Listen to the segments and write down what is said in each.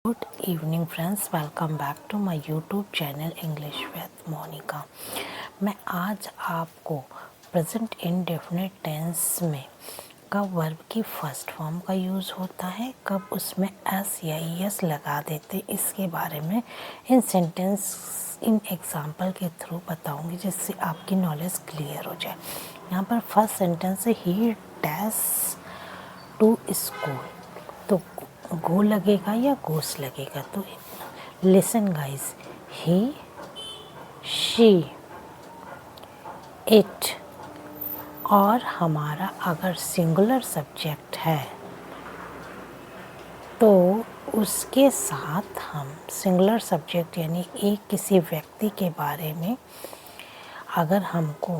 Good evening friends, welcome back to my YouTube channel English with Monica. मैं आज आपको present indefinite tense में कब वर्ब की फर्स्ट फॉर्म का यूज़ होता है, कब उसमें एस या एस लगा देते, इसके बारे में इन एग्जाम्पल के थ्रू बताऊंगी, जिससे आपकी नॉलेज क्लियर हो जाए। यहाँ पर फर्स्ट सेंटेंस है ही डैश टू स्कूल, तो गो लगेगा या गोस लगेगा। तो listen guys, he, she, it, और हमारा अगर सिंगुलर सब्जेक्ट है तो उसके साथ हम सिंगुलर सब्जेक्ट यानी एक किसी व्यक्ति के बारे में अगर हमको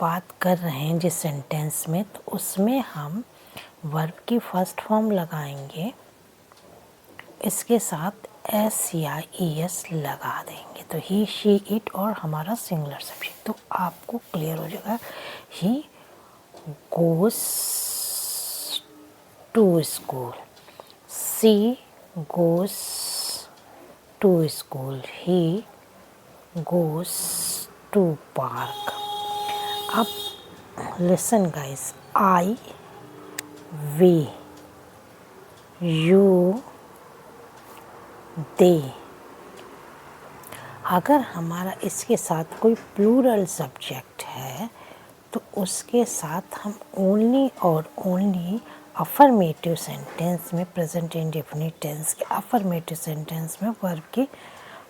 बात कर रहे हैं जिस सेंटेंस में, तो उसमें हम वर्ब की फर्स्ट फॉर्म लगाएंगे, इसके साथ एस या ई एस लगा देंगे। तो ही, शी, इट और हमारा सिंगुलर सब्जेक्ट, तो आपको क्लियर हो जाएगा। He goes to school, she goes to school, he goes to park. अब listen guys, I, we, you, they. अगर हमारा इसके साथ कोई प्लूरल सब्जेक्ट है तो उसके साथ हम ओनली और ओनली अफर्मेटिव सेंटेंस में, प्रेजेंट इंडेफिनिट टेंस के अफर्मेटिव सेंटेंस में वर्ब की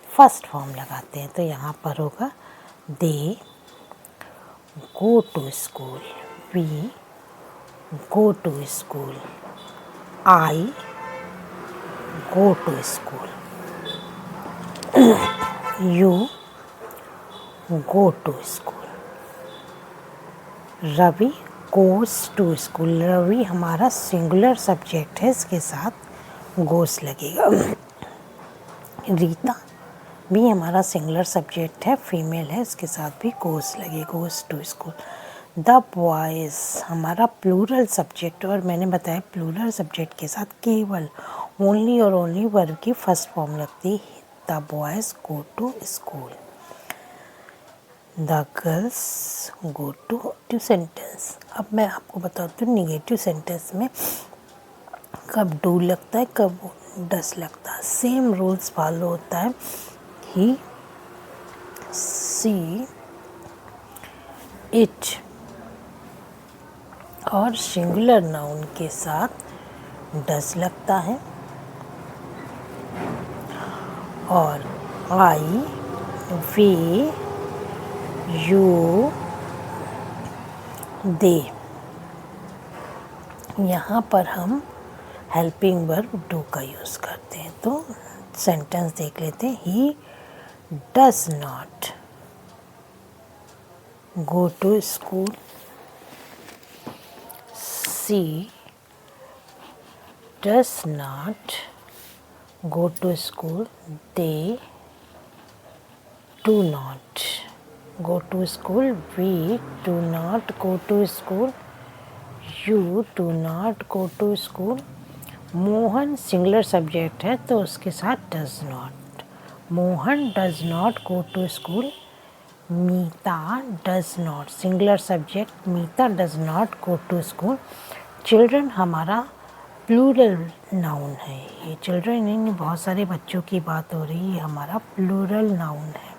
फर्स्ट फॉर्म लगाते हैं। तो यहाँ पर होगा they go to school, we go to school, I go to school, you go to school, Ravi goes to school. Ravi हमारा सिंगुलर सब्जेक्ट है, इसके साथ गोस लगेगा। रीता भी हमारा सिंगुलर सब्जेक्ट है, फीमेल है, इसके साथ भी गोस लगेगा, goes to school. The boys हमारा प्लूरल सब्जेक्ट, और मैंने बताया प्लूरल सब्जेक्ट के साथ केवल ओनली और ओनली वर्ब की फर्स्ट फॉर्म लगती है। The boys go to school, the girls go to sentence. अब मैं आपको बताती हूँ निगेटिव सेंटेंस में कब डू लगता है, कब डस लगता है। सेम रूल्स फॉलो होता है। ही, सी, इट और सिंगुलर नाउन के साथ डस लगता है, और आई, वी, यू, दे, यहाँ पर हम हेल्पिंग वर्ब डू का यूज़ करते हैं। तो सेंटेंस देख लेते हैं। He does not go to school, she does not go to school, they do not go to school, we do not go to school, you do not go to school। Mohan singular subject है तो उसके साथ does not, Mohan does not go to school. Meeta does not singular subject, Meeta does not go to school. Children हमारा plural noun है, ये children in बहुत सारे बच्चों की बात हो रही है, हमारा प्लूरल नाउन है।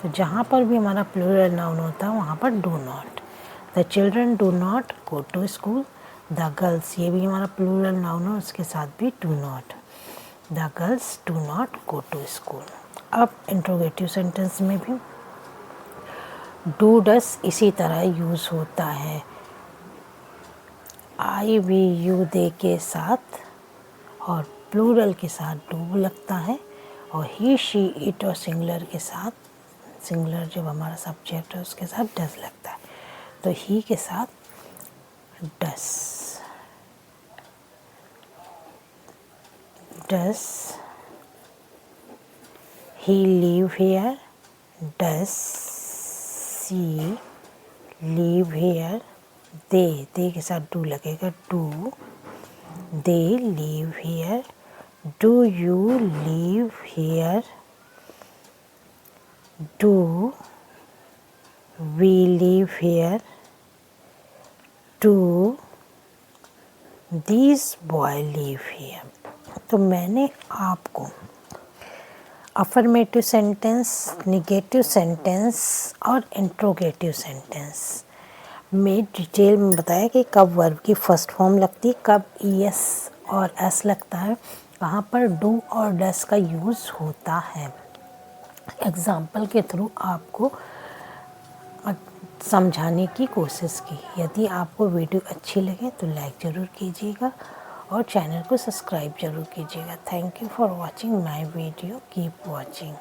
तो जहाँ पर भी हमारा प्लूरल नाउन होता है वहाँ पर do not. The children do not go to school, the girls ये भी हमारा प्लूरल नाउन है, उसके साथ भी do not, the girls do not go to school. अब इंट्रोगेटिव सेंटेंस में भी डू डस इसी तरह यूज़ होता है। आई, वी, यू, दे के साथ और प्लूरल के साथ डू लगता है, और ही, शी, इट और सिंगुलर के साथ, सिंगुलर जब हमारा सब्जेक्ट है उसके साथ डस लगता है। तो ही के साथ does, does he live here, does she live here. They के साथ डू लगेगा, do they live here, Do you live here? Do we live here? Do these boys live here? तो मैंने आपको अफर्मेटिव सेंटेंस, निगेटिव सेंटेंस और interrogative sentence में detail में बताया कि कब वर्ब की फर्स्ट फॉर्म लगती है, कब ईएस और एस लगता है, कहाँ पर डू और डस का यूज़ होता है। एग्ज़ाम्पल के थ्रू आपको समझाने की कोशिश की। यदि आपको वीडियो अच्छी लगे तो लाइक ज़रूर कीजिएगा और चैनल को सब्सक्राइब ज़रूर कीजिएगा। Thank you for watching my video, keep watching.